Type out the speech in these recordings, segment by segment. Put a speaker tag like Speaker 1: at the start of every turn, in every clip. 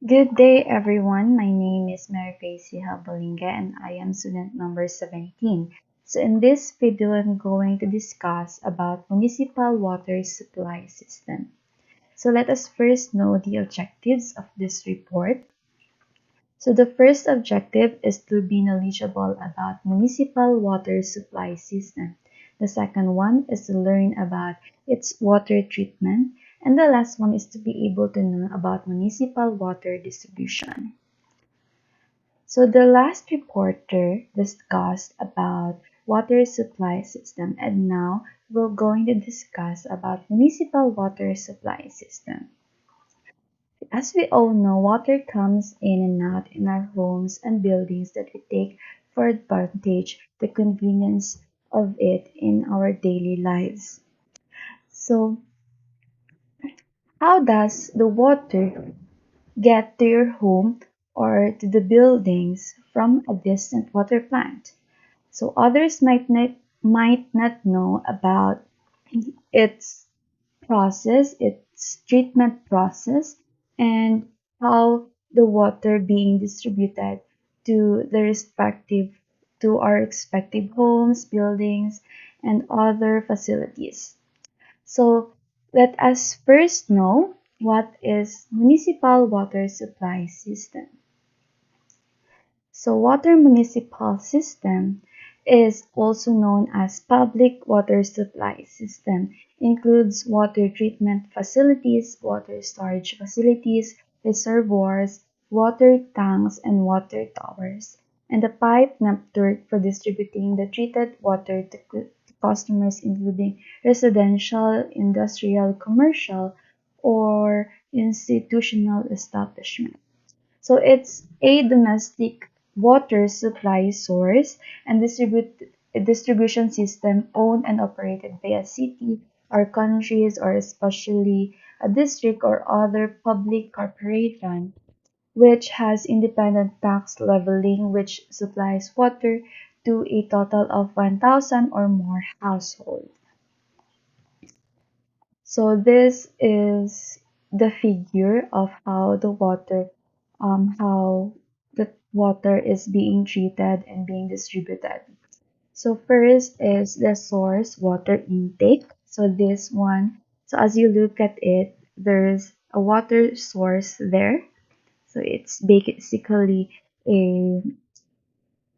Speaker 1: Good day, everyone. My name is Mary Gracie Habalinga and I am student number 17. So in this video, I'm going to discuss about municipal water supply system. So let us first know the objectives of this report. So the first objective is to be knowledgeable about municipal water supply system. The second one is to learn about its water treatment. And the last one is to be able to know about municipal water distribution. So the last reporter discussed about water supply system and now we're going to discuss about municipal water supply system. As we all know, water comes in and out in our homes and buildings that we take for advantage the convenience of it in our daily lives. So how does the water get to your home or to the buildings from a distant water plant? So others might not know about its its treatment process, and how the water being distributed to the respective to our respective homes, buildings, and other facilities. So let us first know what is municipal water supply system. So water municipal system is also known as public water supply system. Includes water treatment facilities, water storage facilities, reservoirs, water tanks, and water towers, and a pipe network for distributing the treated water to customers including residential, industrial, commercial, or institutional establishment. So it's a domestic water supply source and distribution system owned and operated by a city or countries or especially a district or other public corporation which has independent tax leveling which supplies water to a total of 1,000 or more households. So this is the figure of how the water is being treated and being distributed. So first is the source water intake. So this one, so as you look at it, there's a water source there. So it's basically a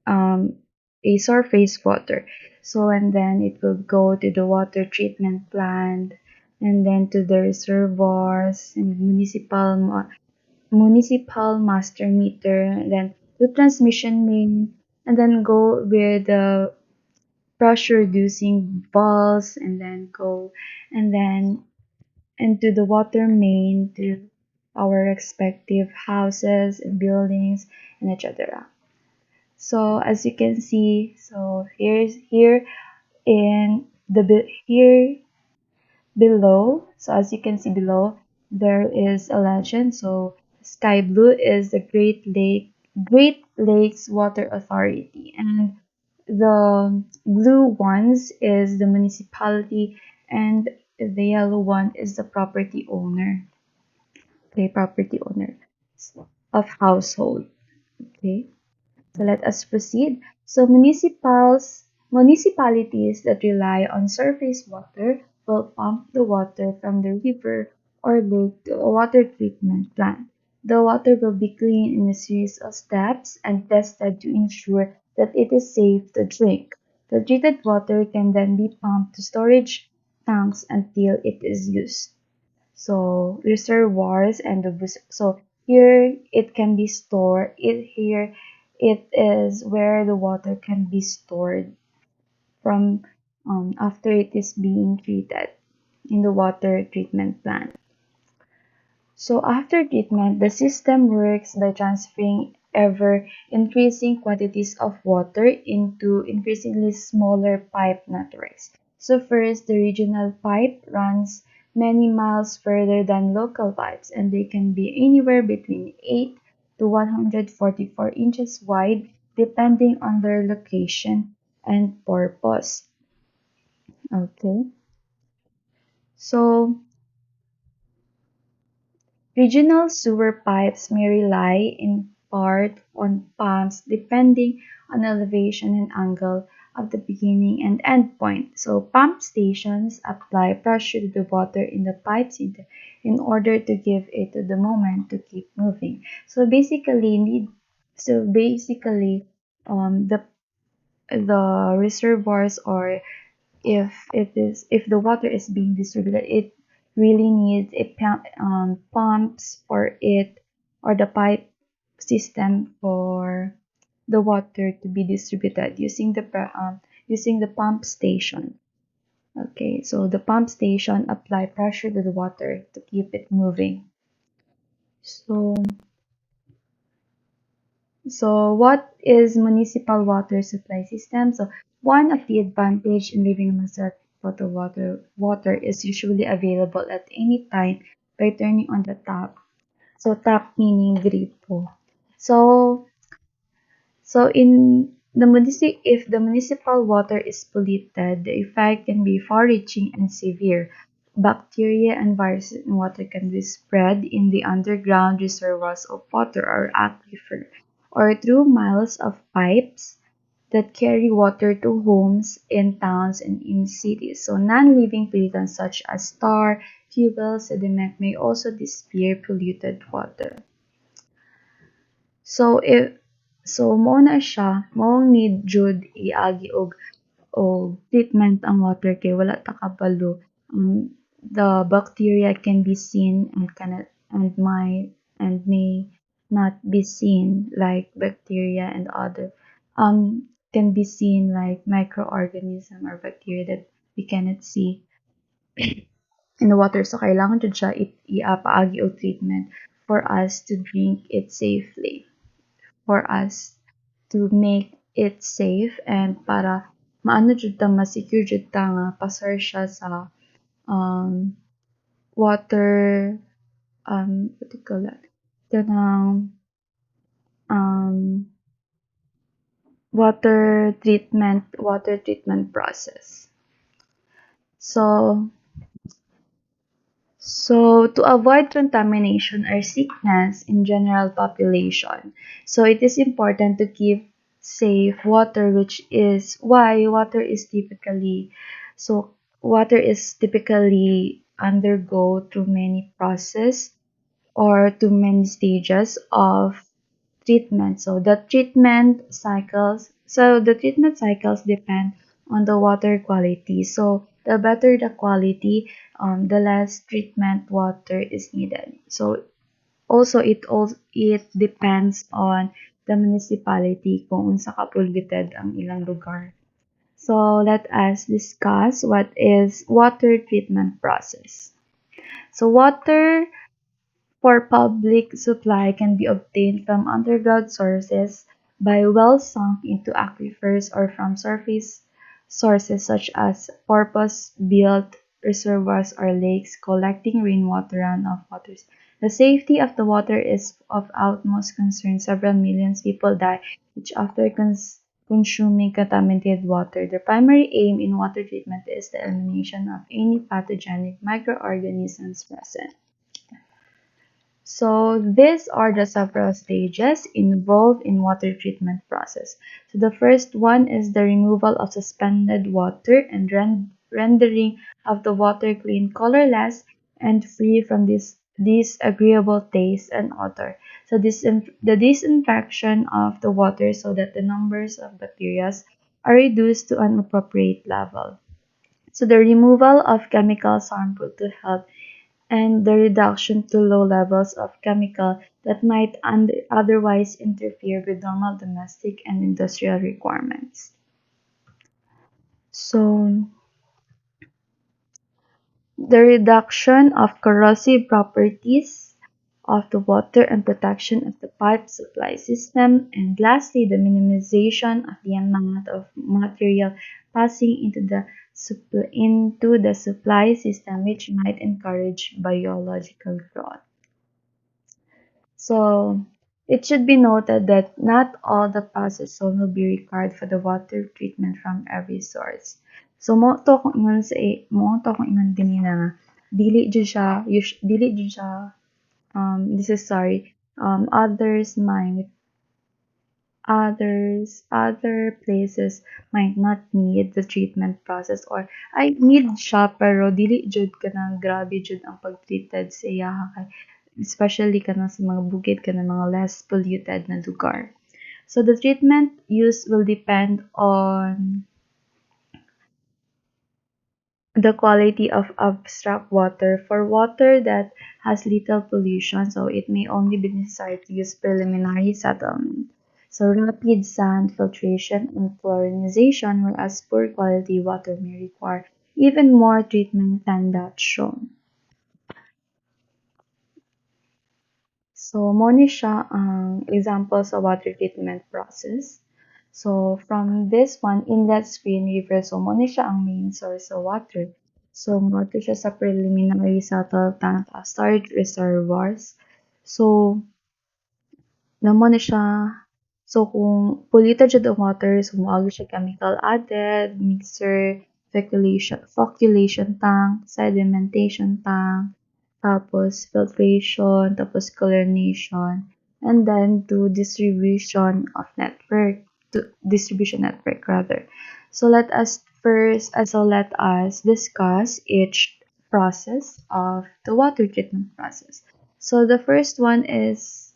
Speaker 1: um, a surface water. So and then it will go to the water treatment plant and then to the reservoirs and municipal master meter, and then the transmission main, and then go with the pressure reducing valves, and then go and then into the water main to our respective houses and buildings and etc. So as you can see, so here in here below, so as you can see below, there is a legend. So sky blue is the Great Lakes Water Authority, and the blue ones is the municipality, and the yellow one is the property owner. Okay, property owner of household. Okay. So let us proceed. So municipalities that rely on surface water will pump the water from the river or lake to a water treatment plant. The water will be cleaned in a series of steps and tested to ensure that it is safe to drink. The treated water can then be pumped to storage tanks until it is used. So reservoirs and so here it can be stored. It is where the water can be stored from after it is being treated in the water treatment plant. So after treatment, the system works by transferring ever increasing quantities of water into increasingly smaller pipe networks. So first, the regional pipe runs many miles further than local pipes, and they can be anywhere between 8 to 144 inches wide depending on their location and purpose. Okay. So Regional sewer pipes may rely in part on pumps depending on elevation and angle of the beginning and end point. So pump stations apply pressure to the water in the pipes in order to give it the moment to keep moving. So basically the reservoirs, or if the water is being distributed, it really needs pumps for it, or the pipe system for the water to be distributed using the pump station. Okay, so the pump station apply pressure to the water to keep it moving. So So, what is municipal water supply system? So, one of the advantage in living in a set bottled water is usually available at any time by turning on the tap. So, tap meaning gripo. So, so if the municipal water is polluted, the effect can be far-reaching and severe. Bacteria and viruses in water can be spread in the underground reservoirs of water or aquifer, or through miles of pipes that carry water to homes in towns and in cities. So non-living pollutants such as tar, fuel, sediment may also disappear polluted water. So if mao na siya, maong need jud iagi og treatment ang water kay wala ta kabalo. The bacteria can be seen and cannot and may not be seen, like bacteria and other can be seen like microorganism or bacteria that we cannot see in the water. So kailangan jud siya paagi og treatment for us to drink it safely, for us to make it safe, and para maano jud ta ma-secure jud ta nga pasar siya sa um, water, what do you call that? Kanang um, water treatment process. So to avoid contamination or sickness in general population, so it is important to keep safe water, which is why water is typically undergo through many process or to many stages of treatment. The treatment cycles depend on the water quality. So the better the quality, the less treatment water is needed. So it depends on the municipality kung unsa ka polluted ang ilang lugar. So let us discuss what is water treatment process. So water for public supply can be obtained from underground sources, by wells sunk into aquifers, or from surface sources such as purpose-built reservoirs or lakes collecting rainwater runoff waters. The safety of the water is of utmost concern. Several millions people die each after consuming contaminated water. The primary aim in water treatment is the elimination of any pathogenic microorganisms present. So these are the several stages involved in water treatment process. So the first one is the removal of suspended water and rendering of the water clean, colorless, and free from this disagreeable taste and odor. So the disinfection of the water so that the numbers of bacteria are reduced to an appropriate level. So the removal of chemicals harmful to health, and the reduction to low levels of chemical that might otherwise interfere with normal domestic and industrial requirements. So, the reduction of corrosive properties of the water and protection of the pipe supply system, and lastly, the minimization of the amount of material passing into the supply system, which might encourage biological growth. So, it should be noted that not all the process will be required for the water treatment from every source. So, mo to kung ingon din nga dili jud siya this is sorry, others might other places might not need the treatment process or ay need siya pero dili jud kanang grabe jud ang pag-treated sa iyaha kay especially kanang sa mga bukid kanang mga less polluted na lugar. So the treatment used will depend on the quality of abstract water. For water that has little pollution, so it may only be necessary to use preliminary settlement. So rapid sand filtration and chlorinization, whereas poor quality water may require even more treatment than that shown. So, mo ni siya ang example sa water treatment process. So, from this one, inlet screen river. So, mo ni siya ang main source of water. So, water siya sa preliminary settle tank storage reservoirs. So, namo na siya. So, kung polluted siya the water, so moagi siya chemical added, mixer, flocculation tank, sedimentation tank, tapos filtration, tapos chlorination, and then to distribution network rather. So let us discuss each process of the water treatment process. So the first one is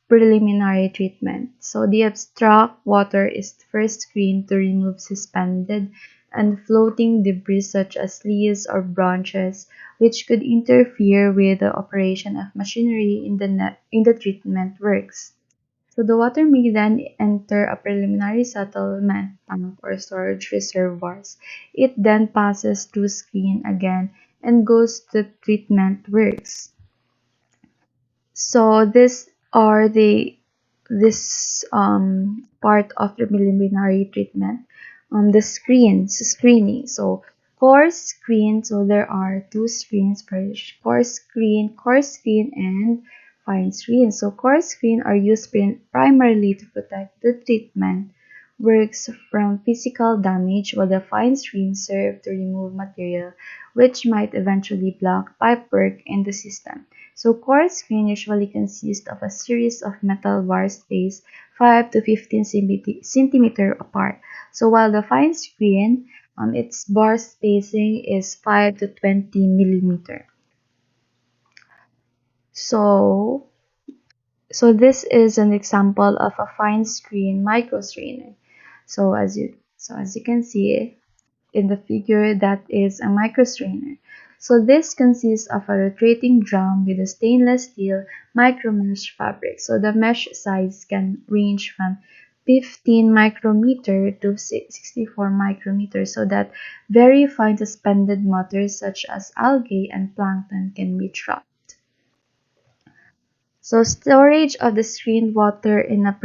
Speaker 1: preliminary treatment. So the abstract water is first screened to remove suspended and floating debris such as leaves or branches which could interfere with the operation of machinery in the treatment works. So the water may then enter a preliminary settlement tank or storage reservoirs. It then passes through screen again and goes to treatment works. So this part of the preliminary treatment. The screening. So core screen. So there are two screens for core screen, and fine screen. So core screen are used primarily to protect the treatment works from physical damage, while the fine screen serve to remove material which might eventually block pipework in the system. So core screen usually consists of a series of metal bars spaced 5 to 15 centimeter apart. So while the fine screen, its bar spacing is 5 to 20 millimeter. So, so this is an example of a fine screen microstrainer. So as you can see, in the figure that is a microstrainer. So this consists of a rotating drum with a stainless steel micromesh fabric. So the mesh size can range from 15 micrometer to 64 micrometer so that very fine suspended matter such as algae and plankton can be trapped. So storage of the screened water in a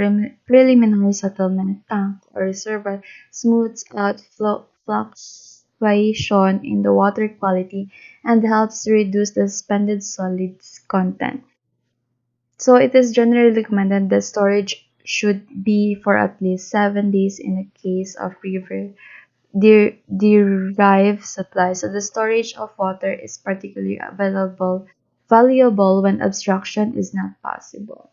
Speaker 1: preliminary settlement tank or reservoir smooths out fluctuation in the water quality and helps to reduce the suspended solids content. So it is generally recommended that storage should be for at least 7 days in the case of river derived supply. So the storage of water is particularly valuable when abstraction is not possible.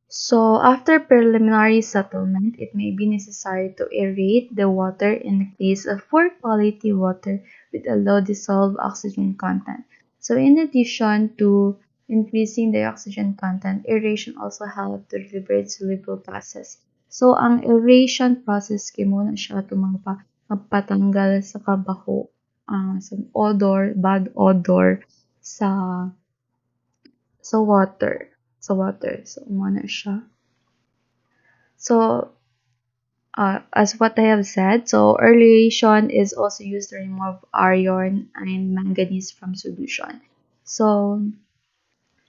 Speaker 1: So, after preliminary settlement, it may be necessary to aerate the water in the case of poor quality water with a low dissolved oxygen content. So, in addition to increasing the oxygen content, aeration also helps to liberate soluble gases. So, ang aeration process kay mo na siya ito magpatanggal sa kabaho, sa bad odor sa water. So, mo na siya. So, as what I have said, so aeration is also used to remove iron and manganese from solution. So,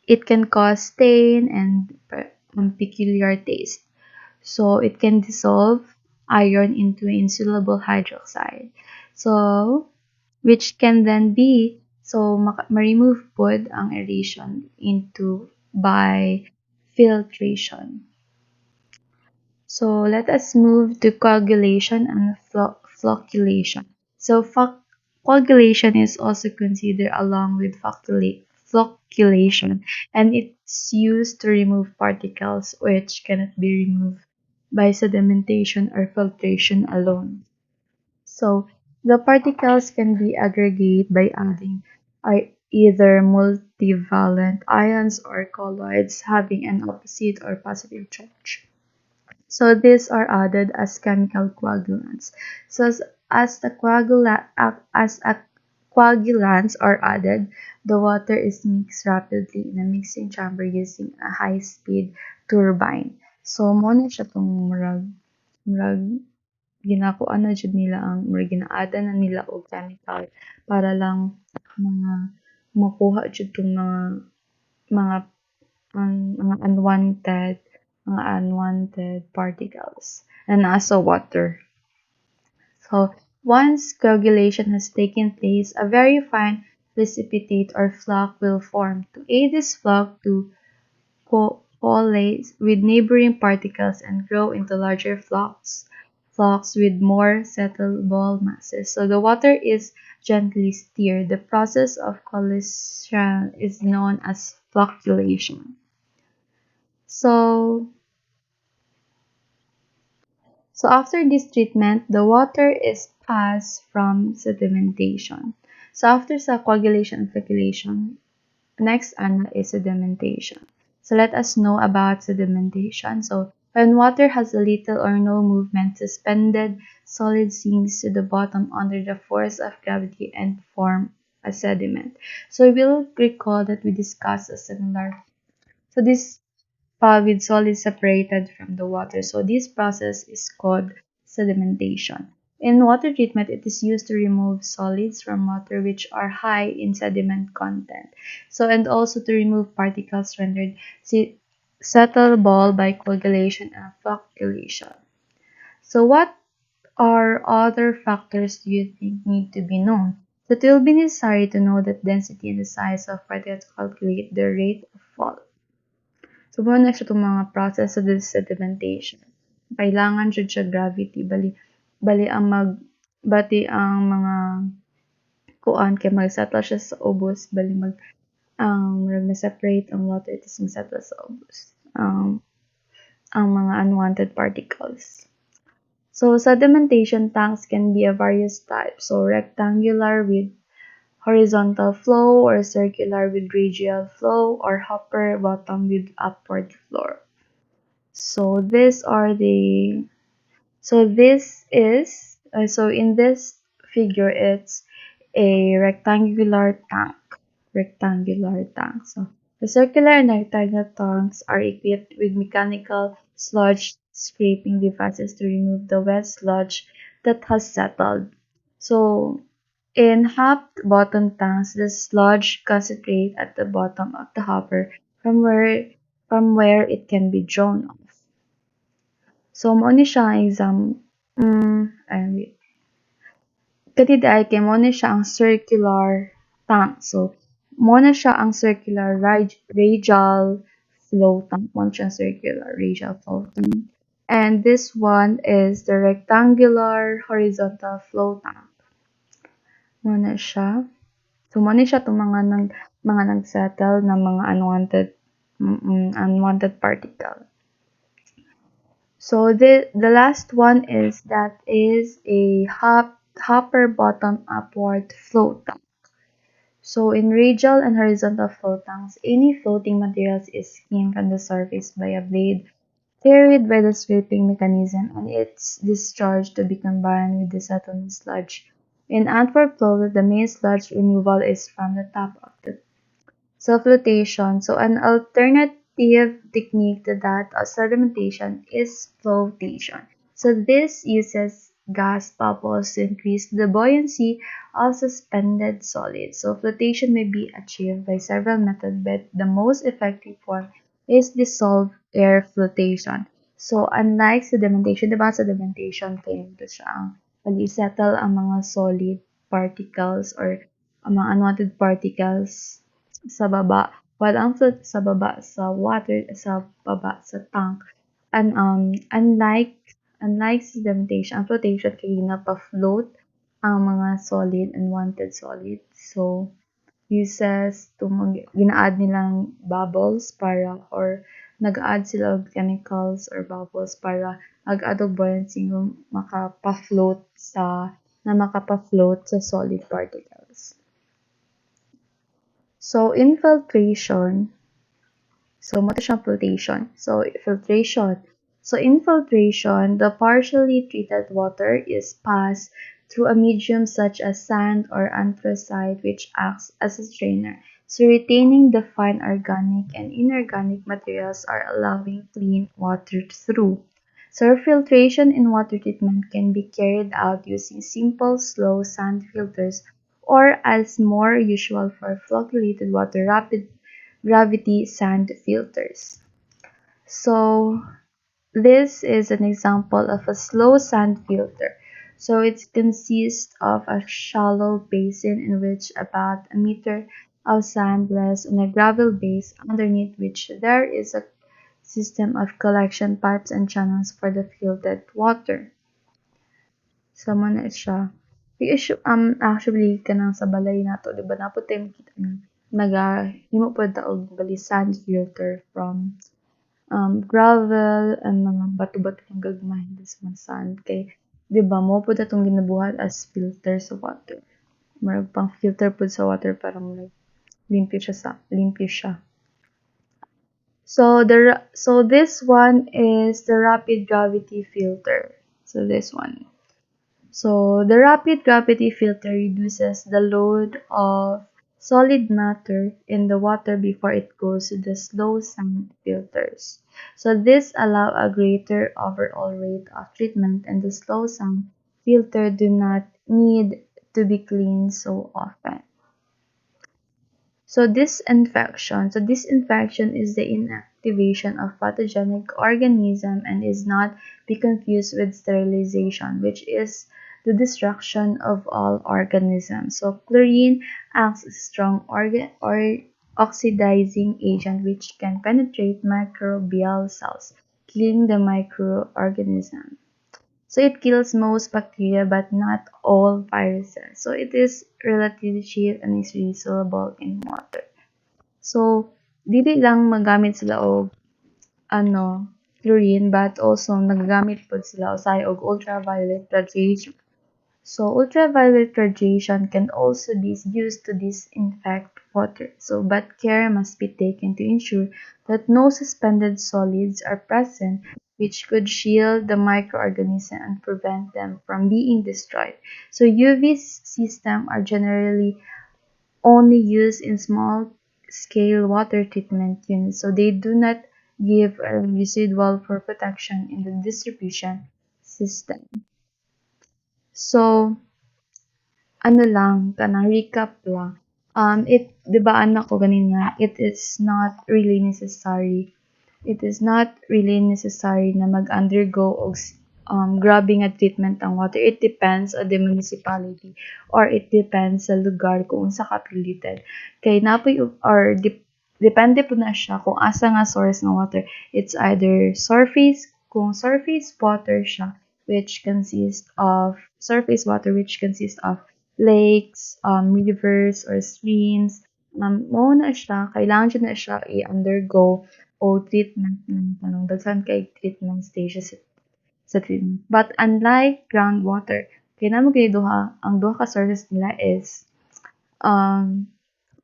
Speaker 1: it can cause stain and peculiar taste. So, it can dissolve iron into insoluble hydroxide. So, which can then be, so ma-remove pod ang aeration into by filtration. So let us move to coagulation and flocculation. So Coagulation is also considered along with flocculation, and it's used to remove particles which cannot be removed by sedimentation or filtration alone. So the particles can be aggregated by adding either multivalent ions or colloids having an opposite or positive charge. So these are added as chemical coagulants. So as coagulants are added, the water is mixed rapidly in a mixing chamber using a high-speed turbine. So mo na siya tong murag ginakuan na jud nila ang murag ginaada na nila og chemical para lang mga makuha jud tong mga mga unwanted particles and also water. So once coagulation has taken place, a very fine precipitate or floc will form. To aid this floc to coalesce with neighboring particles and grow into larger flocks with more settleable masses. So the water is gently stirred. The process of coalescence is known as flocculation. So So after this treatment, the water is passed from sedimentation. So after sa coagulation and flocculation, next is sedimentation. So let us know about sedimentation. So when water has a little or no movement, suspended solid sinks to the bottom under the force of gravity and form a sediment. So we'll recall that we discussed a similar. So this with solids separated from the water. So this process is called sedimentation. In water treatment, it is used to remove solids from water which are high in sediment content. So and also to remove particles rendered settleable by coagulation and flocculation. So what are other factors do you think need to be known? So it will be necessary to know the density and the size of particles to calculate the rate of fall. So, mao na siya itong mga process sa sedimentation. Kailangan jud siya gravity bali bali ang mag bati ang mga kuan kay mag-settle siya sa ubos bali murag na-separate ang water tapos mag-settle sa ubos ang mga unwanted particles. So sedimentation tanks can be of various types. So rectangular with horizontal flow or circular with radial flow or hopper bottom with upward flow. So these are the so this is so in this figure it's a rectangular tank. So the circular and rectangular tanks are equipped with mechanical sludge scraping devices to remove the wet sludge that has settled. So in half-bottom tanks, the sludge concentrate at the bottom of the hopper from where it can be drawn off. So mao ni siya ang wait. Kani ay kay mao ni siya ang circular tank. So mao na siya ang circular radial flow tank. Mao na siya ang circular radial flow tank. And this one is the rectangular horizontal flow tank. Mao na siya. So mao ni siya tong mga nagsettle na mga unwanted particle. So the last one is a hopper bottom upward flow tank. So in radial and horizontal flow tanks, any floating materials is skimmed from the surface by a blade carried by the scraping mechanism and it's discharged to be combined with the settling sludge. In upward flow, the main sludge removal is from the top of the flotation. So an alternative technique to that of sedimentation is flotation. So this uses gas bubbles to increase the buoyancy of suspended solids. So flotation may be achieved by several methods, but the most effective form is dissolved air flotation. So unlike sedimentation, diba sedimentation kay ito siya ang pag-settle ang mga solid particles or ang mga unwanted particles sa baba, while ang float sa baba sa water sa baba sa tank. And unlike sedimentation, ang flotation kay na pa-float ang mga solid, unwanted solid. So, uses to gina-add nilang bubbles para or nag-add sila og chemicals or bubbles para mag-add og buoyancy nga makapa-float sa solid particles. So, infiltration. So, mo siyang filtration. So, filtration. So, infiltration, the partially treated water is passed through a medium such as sand or anthracite which acts as a strainer. So, retaining the fine organic and inorganic materials are allowing clean water through. So, filtration in water treatment can be carried out using simple, slow sand filters or as more usual for flocculated water, rapid gravity sand filters. So this is an example of a slow sand filter. So it consists of a shallow basin in which about a meter of sand rests on a gravel base underneath which there is a system of collection pipes and channels for the filtered water. So mo na siya. Actually kanang sa balay nato, di ba napod tayo makita nga himo pod ta og bali sand filter from gravel and mga bato-bato ng gagmay sa mga sand kay di ba mo pod atong ginabuhat as filter sa water. Murag pang filter pod sa water para mo limpyo siya. So this one is the rapid gravity filter. So this one. So the rapid gravity filter reduces the load of solid matter in the water before it goes to the slow sand filters. So this allow a greater overall rate of treatment and the slow sand filter do not need to be cleaned so often. So disinfection. So disinfection is the inactivation of pathogenic organism and is not be confused with sterilization, which is the destruction of all organisms. So chlorine acts as a strong or oxidizing agent which can penetrate microbial cells, killing the microorganism. So it kills most bacteria but not all viruses. So it is relatively cheap and is really soluble in water. So dili lang magamit sila og chlorine but also nagagamit pod sila usay og ultraviolet radiation. So ultraviolet radiation can also be used to disinfect water. So but care must be taken to ensure that no suspended solids are present which could shield the microorganism and prevent them from being destroyed. So UV systems are generally only used in small scale water treatment units. So they do not give a residual for protection in the distribution system. So ano lang, kanang recap lang. 'Di ba anak ko ganina, it is not really necessary. It is not really necessary na mag-undergo og grabe nga treatment ang water. It depends on the municipality or it depends sa lugar kung unsa ka polluted. Kay napoy depende po na siya kung asa nga source ng water. It's either surface, kung surface water siya, which consists of lakes, rivers, or streams. Mao na siya, kailangan siya na siya i-undergo o treatment ng daghan kay treatment stages sa treatment. But unlike groundwater, kaya namo kay ang duha ka sources nila is um,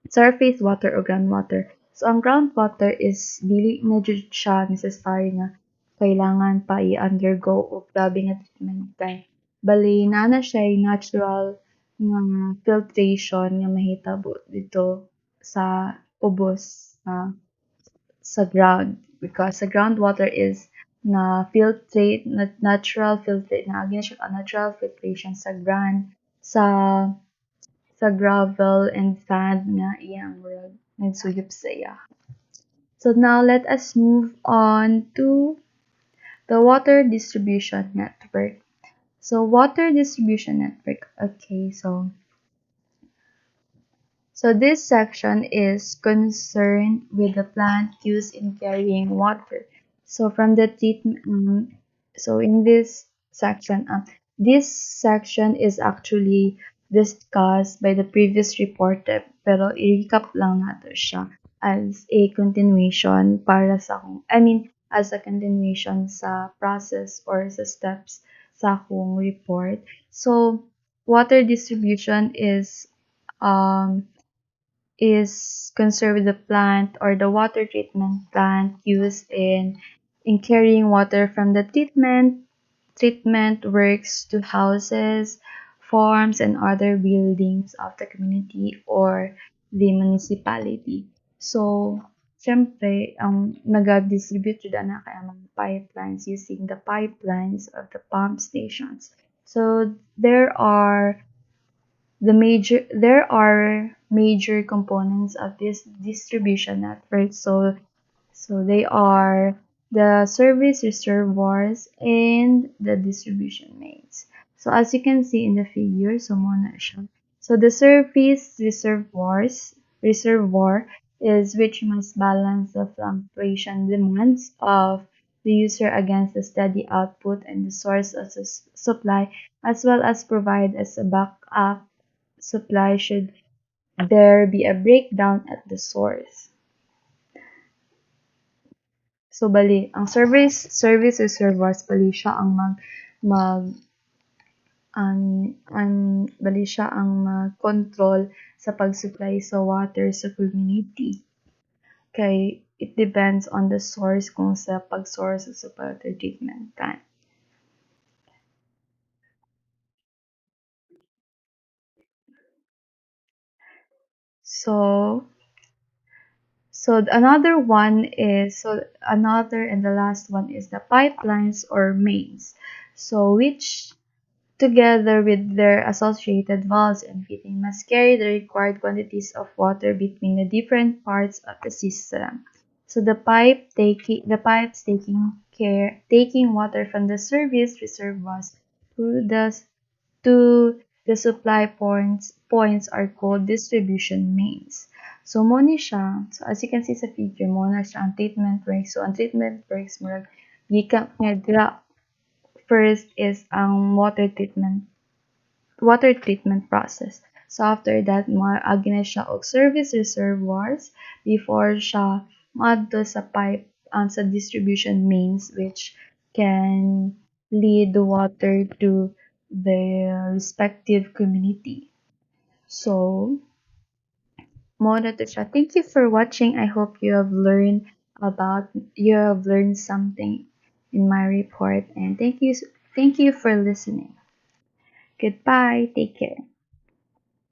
Speaker 1: surface water o groundwater. So ang groundwater is dili medyo siya necessary nga kailangan pa i-undergo og grabe nga treatment kay bali na siya natural nga filtration nga mahitabo dito sa ubos sa ground because sa groundwater is na filtrate natural filtrate na agi na siya natural filtration sa ground sa gravel and sand nga iyang murag nagsuyop sa iya. So now let us move on to the water distribution network. So water distribution network. Okay, so this section is concerned with the plant used in carrying water. So from the treatment, so in this section, this section is actually discussed by the previous report pero i-recap lang natin siya as a continuation para sa as a continuation sa process or sa steps sa akong report. So, water distribution um conserve the plant or the water treatment plant used in carrying water from the treatment works to houses, farms, and other buildings of the community or the municipality. So, syempre, nag-distribute jud ana kay ang mga pipelines using the pipelines of the pump stations. So, there are major components of this distribution network. So they are the service reservoirs and the distribution mains. So as you can see in the figure, so muna siya. So the service reservoir is which must balance the fluctuation demands of the user against the steady output and the source of the supply, as well as provide as a backup supply should there be a breakdown at the source. So bali, ang service reservoirs bali siya ang mag ang bali siya ang mag-control sa pag-supply sa water sa community. Kay it depends on the source kung sa pag-source sa water treatment plant. So another and the last one is the pipelines or mains. So which together with their associated valves and fitting must carry the required quantities of water between the different parts of the system. So the pipes taking water from the service reservoirs to the supply points are called distribution mains. So mo ni siya, so as you can see sa figure mo na siya ang treatment works. So ang treatment works murag gikan nga dira first is ang water treatment process. So after that, agi na siya og service reservoirs before siya moadto sa pipe sa distribution mains which can lead the water to the respective community. So, mo na to siya. Thank you for watching. I hope you have learned something in my report and thank you for listening. Goodbye. Take care.